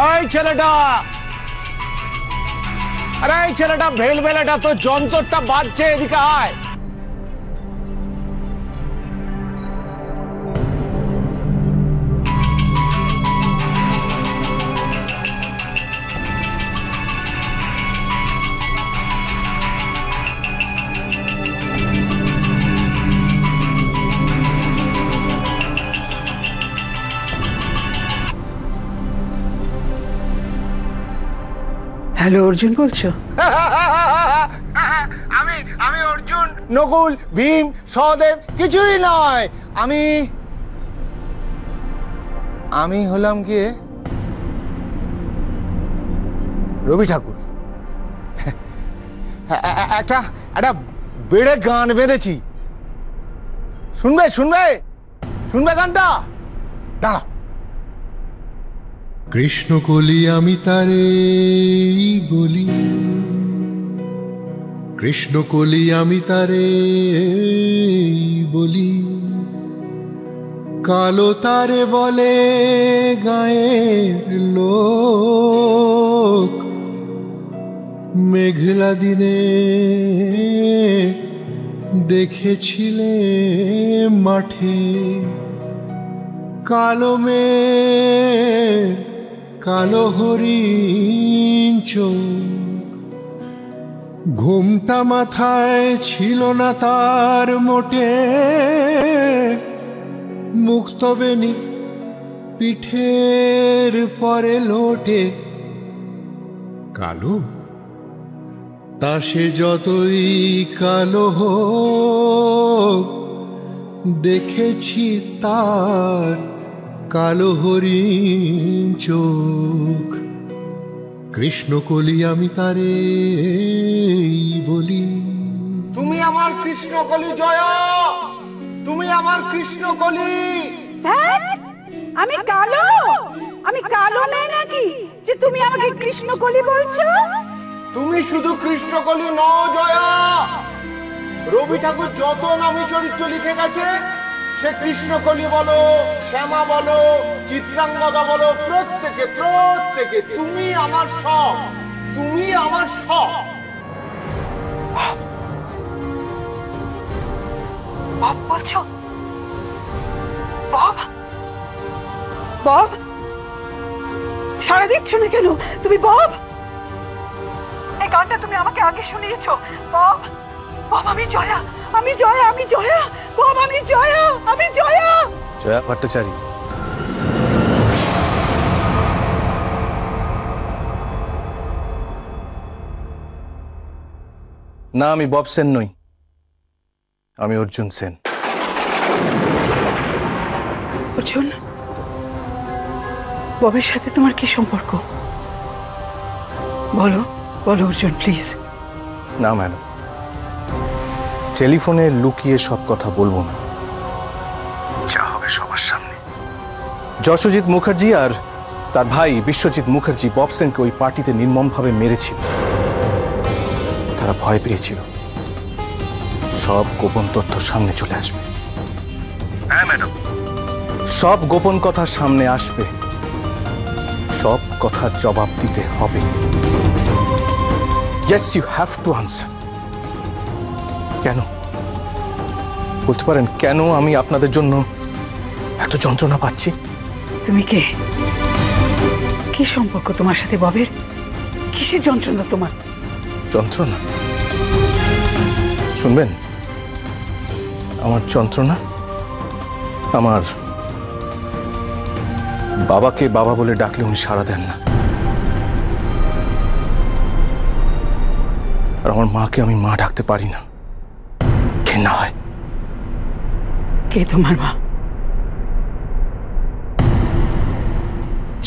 এই ছেলেটা, আরে এই ছেলেটা ভেলভেলাটা তো যন্ত্রটা বাজছে, এদিকে আয়। হ্যালো অর্জুন বলছো? আমি অর্জুন, নকুল, ভীম, সহদেব কিছুই নয়। আমি হলাম গিয়ে রবি ঠাকুর। একটা বেড়ে গান বেঁধেছি, শুনবে শুনবে শুনবে গানটা? দাঁড়া। কৃষ্ণ কলি আমি তারে বলি, কৃষ্ণ কলি আমি তারে বলি, কালো তারে বলে গায়ের লোক, মেঘলা দিনে দেখেছিলে মাঠে, কালো মেঘ কালো হরিণ চোখ, ঘুমটা মাথায় ছিল না তার মোটে, মুক্ত বেনি পিঠের পরে লোটে, কালো তা সে যতই কালো হোক, দেখেছি তার কালো হরিণ চোখ, কৃষ্ণ কলি আমি তারে বলি। তুমি আমার কৃষ্ণ কলি জয়া, তুমি আমার কৃষ্ণ কলি। আমি কালো? আমি কালো মেয়ে নাকি যে তুমি আমাকে কৃষ্ণ কলি বলছো? তুমি শুধু কৃষ্ণ কলি নও জয়া, রবি ঠাকুর যত নামী চরিত্র লিখে গেছে, সে কৃষ্ণকলি বলো, শ্যামা বলো, চিত্রাঙ্গদা বলো, প্রত্যেকে প্রত্যেকে তুমি আমার সব, তুমি আমার সব। বব বলছো? বব বব সাড়া দিচ্ছ না কেন তুমি? বব, এই গানটা তুমি আমাকে আগে শুনিয়েছো। বব বব আমি জয়া, আমি জয়া, আমি জয়া। বব আমি জয়া, আমি জয়া। জয়া ভট্টাচার্য। না, আমি বব সেন নই, আমি অর্জুন সেন। অর্জুন, ববের সাথে তোমার কি সম্পর্ক? বলো বলো অর্জুন প্লিজ। না ম্যাডাম, টেলিফোনে লুকিয়ে সব কথা বলবো না, যা হবে সবার সামনে। যশোজিৎ মুখার্জি আর তার ভাই বিশ্বজিৎ মুখার্জি বব সেনকে ওই পার্টিতে নির্মমভাবে মেরেছিল। তারা ভয় পেয়েছিল সব গোপন তথ্য সামনে চলে আসবে। হ্যাঁ ম্যাডাম, সব গোপন কথা সামনে আসবে, সব কথার জবাব দিতে হবে। Yes, you have to answer. কেন বলতে পারেন, কেন আমি আপনাদের জন্য এত যন্ত্রণা পাচ্ছি? তুমি কে? কি সম্পর্ক তোমার সাথে ববের? কিসের যন্ত্রণা তোমার? যন্ত্রণা শুনবেন? আমার যন্ত্রণা আমার বাবাকে বাবা বলে ডাকলে উনি সাড়া দেন না, আর আমার মাকে আমি মা ডাকতে পারি না, ঘেন্না হয়। কে তোমার মা?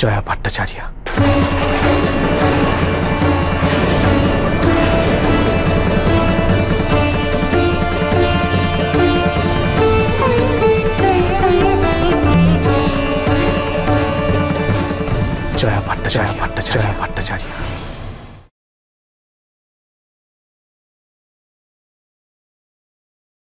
জয়া ভট্টাচার্য। জয়া ভট্টাচার্য।